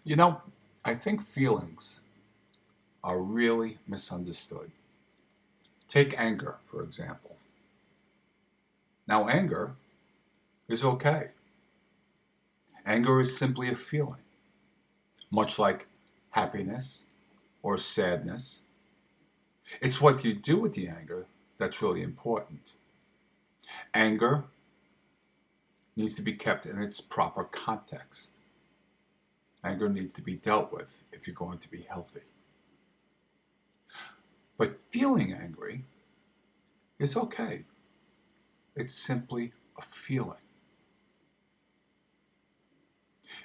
You know, I think feelings are really misunderstood. Take anger, for example. Now, anger is okay. Anger is simply a feeling, much like happiness or sadness. It's what you do with the anger that's really important. Anger needs to be kept in its proper context. Anger needs to be dealt with if you're going to be healthy. But feeling angry is okay. It's simply a feeling.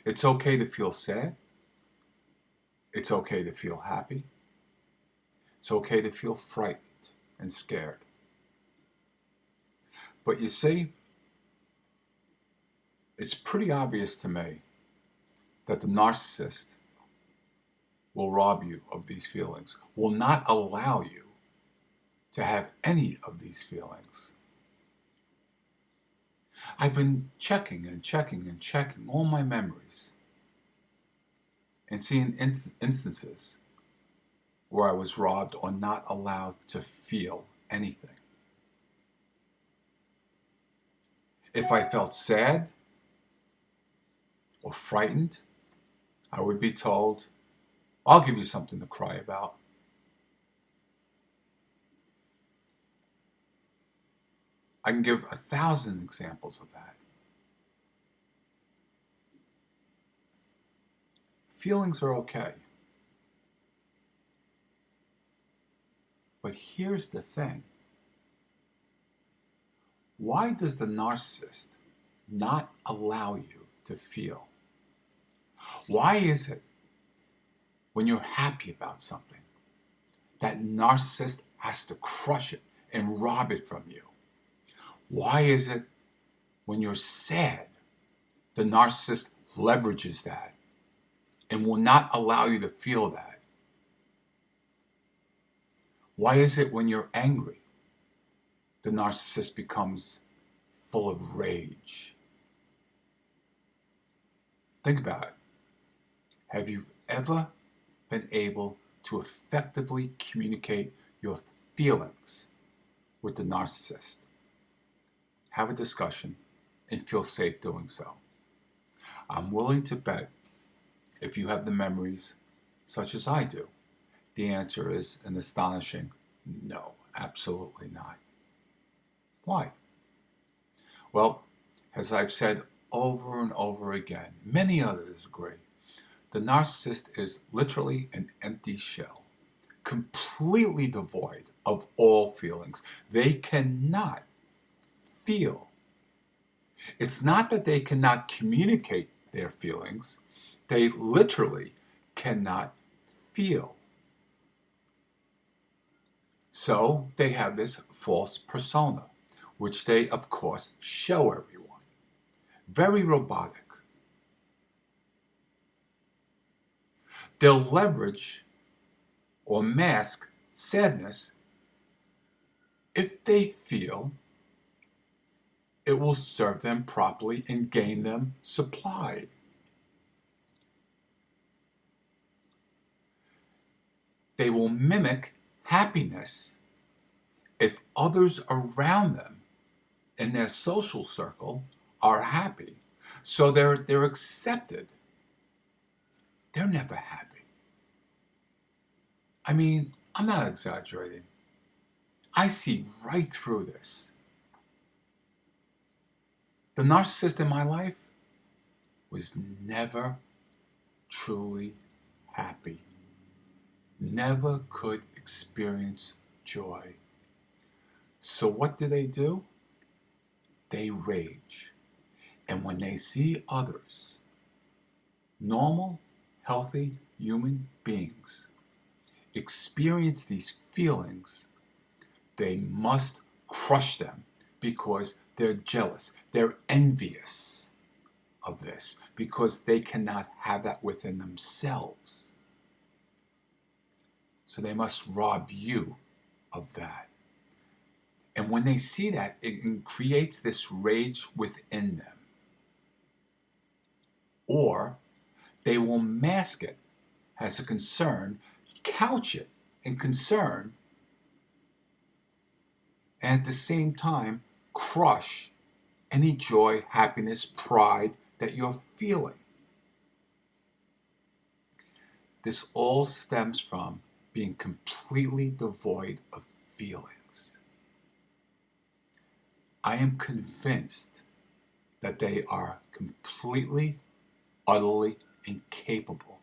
It's okay to feel sad. It's okay to feel happy. It's okay to feel frightened and scared. But you see, it's pretty obvious to me that the narcissist will rob you of these feelings, will not allow you to have any of these feelings. I've been checking and checking and checking all my memories and seeing instances where I was robbed or not allowed to feel anything. If I felt sad or frightened, I would be told, I'll give you something to cry about. I can give 1,000 examples of that. Feelings are okay. But here's the thing. Why does the narcissist not allow you to feel? Why is it when you're happy about something, that narcissist has to crush it and rob it from you? Why is it when you're sad, the narcissist leverages that and will not allow you to feel that? Why is it when you're angry, the narcissist becomes full of rage? Think about it. Have you ever been able to effectively communicate your feelings with the narcissist? Have a discussion and feel safe doing so. I'm willing to bet if you have the memories such as I do, the answer is an astonishing no, absolutely not. Why? Well, as I've said over and over again, many others agree, the narcissist is literally an empty shell, completely devoid of all feelings. They cannot feel. It's not that they cannot communicate their feelings, they literally cannot feel. So they have this false persona, which they, of course, show everyone. Very robotic. They'll leverage or mask sadness if they feel it will serve them properly and gain them supplied. They will mimic happiness if others around them in their social circle are happy. So they're accepted. They're never happy. I mean, I'm not exaggerating. I see right through this. The narcissist in my life was never truly happy. Never could experience joy. So what do? They rage. And when they see others, normal, healthy human beings, experience these feelings, they must crush them because they're jealous. They're envious of this because they cannot have that within themselves. So they must rob you of that. And when they see that, it creates this rage within them. Or They will mask it as a concern, couch it in concern, and at the same time crush any joy, happiness, pride that you're feeling. This all stems from being completely devoid of feelings. I am convinced that they are completely, utterly incapable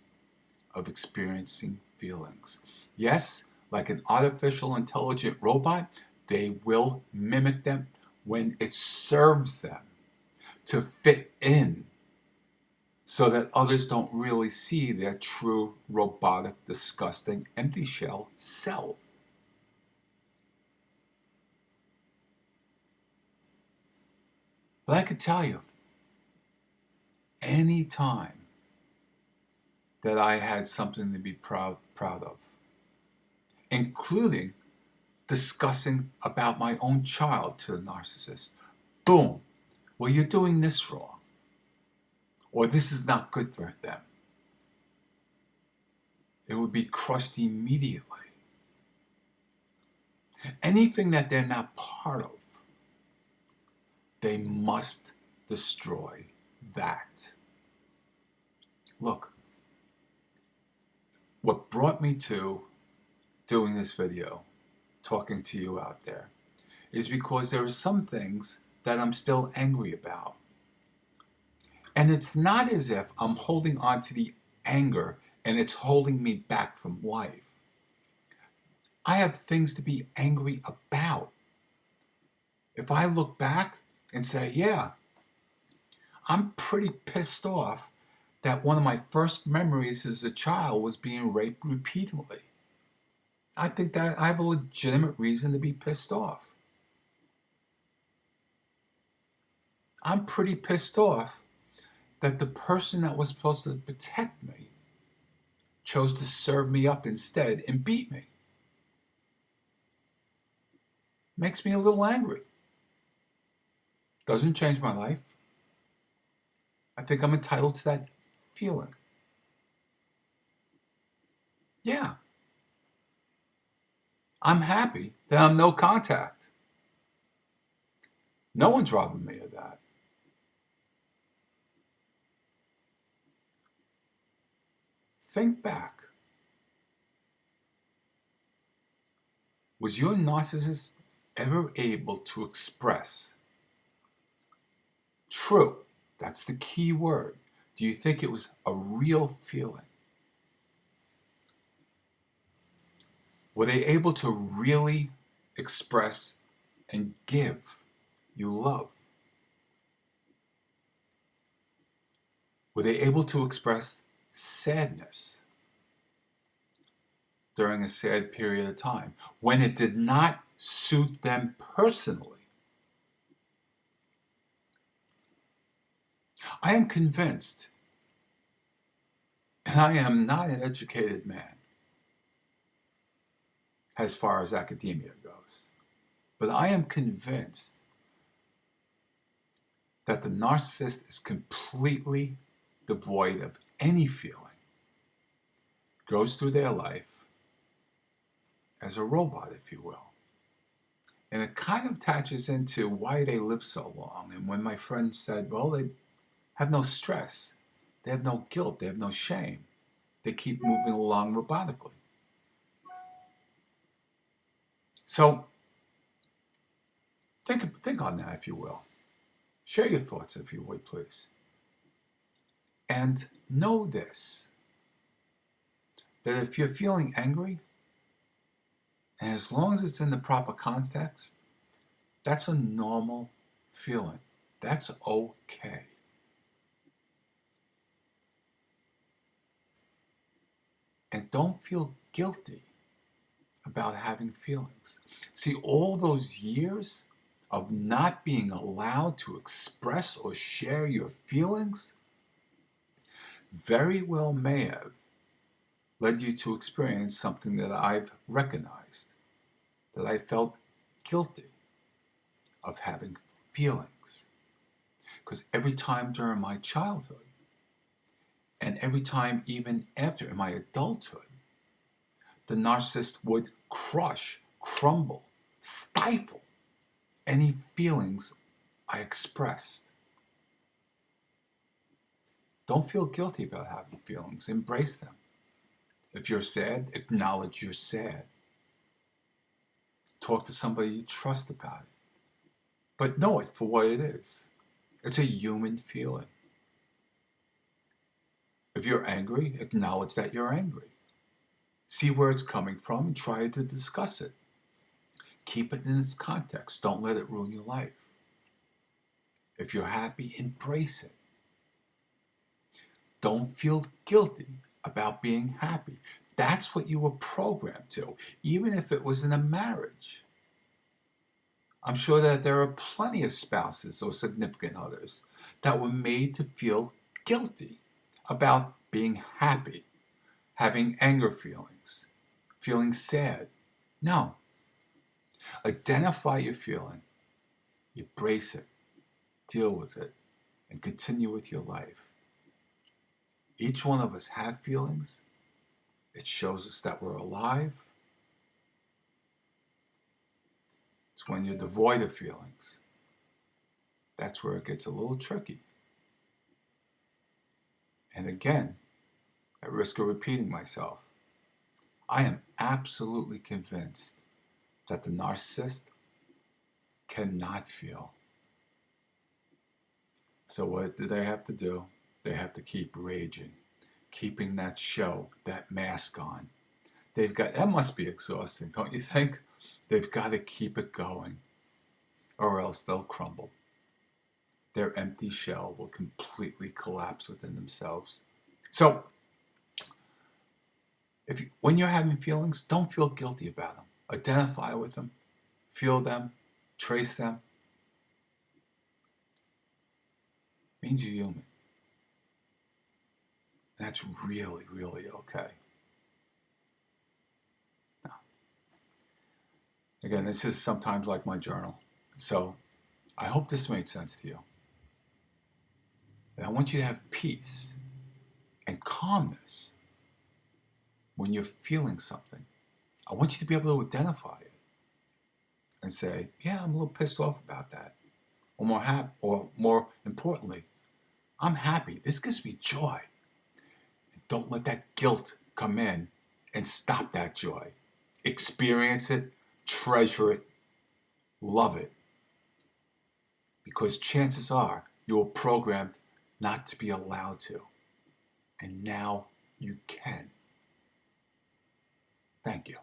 of experiencing feelings. Yes, like an artificial intelligent robot, they will mimic them when it serves them to fit in so that others don't really see their true, robotic, disgusting, empty shell self. But I could tell you, any time that I had something to be proud of, including discussing about my own child to the narcissist, boom, well, you're doing this wrong, or this is not good for them. It would be crushed immediately. Anything that they're not part of, they must destroy that. Look, what brought me to doing this video, talking to you out there, is because there are some things that I'm still angry about. And it's not as if I'm holding on to the anger and it's holding me back from life. I have things to be angry about. If I look back and say, yeah, I'm pretty pissed off that one of my first memories as a child was being raped repeatedly. I think that I have a legitimate reason to be pissed off. I'm pretty pissed off that the person that was supposed to protect me chose to serve me up instead and beat me. Makes me a little angry. Doesn't change my life. I think I'm entitled to that feeling. Yeah. I'm happy that I'm no contact. No one's robbing me of that. Think back. Was your narcissist ever able to express true? That's the key word. Do you think it was a real feeling? Were they able to really express and give you love? Were they able to express sadness during a sad period of time when it did not suit them personally? I am convinced, and I am not an educated man as far as academia goes, but I am convinced that the narcissist is completely devoid of any feeling, goes through their life as a robot, if you will. And it kind of attaches into why they live so long. And when my friend said, well, they have no stress, they have no guilt, they have no shame, they keep moving along robotically. So think on that, if you will. Share your thoughts, if you would, please. And know this, that if you're feeling angry, and as long as it's in the proper context, that's a normal feeling. That's okay. And don't feel guilty about having feelings. See, all those years of not being allowed to express or share your feelings very well may have led you to experience something that I've recognized, that I felt guilty of having feelings. Because every time during my childhood and And every time, even after in my adulthood, the narcissist would crush, crumble, stifle any feelings I expressed. Don't feel guilty about having feelings. Embrace them. If you're sad, acknowledge you're sad. Talk to somebody you trust about it. But know it for what it is. It's a human feeling. If you're angry, acknowledge that you're angry. See where it's coming from and try to discuss it. Keep it in its context. Don't let it ruin your life. If you're happy, embrace it. Don't feel guilty about being happy. That's what you were programmed to, even if it was in a marriage. I'm sure that there are plenty of spouses or significant others that were made to feel guilty about being happy, having anger feelings, feeling sad. No. Identify your feeling, embrace it, deal with it, and continue with your life. Each one of us have feelings. It shows us that we're alive. It's when you're devoid of feelings. That's where it gets a little tricky. And again, at risk of repeating myself, I am absolutely convinced that the narcissist cannot feel. So what do they have to do? They have to keep raging, keeping that show, that mask on. That must be exhausting, don't you think? They've got to keep it going, or else they'll crumble. Their empty shell will completely collapse within themselves. So, when you're having feelings, don't feel guilty about them. Identify with them, feel them, trace them. It means you're human. That's really, really okay. Now, again, this is sometimes like my journal. So I hope this made sense to you. And I want you to have peace and calmness when you're feeling something. I want you to be able to identify it and say, yeah, I'm a little pissed off about that. Or more importantly, I'm happy. This gives me joy. And don't let that guilt come in and stop that joy. Experience it, treasure it, love it. Because chances are you were programmed not to be allowed to. And now you can. Thank you.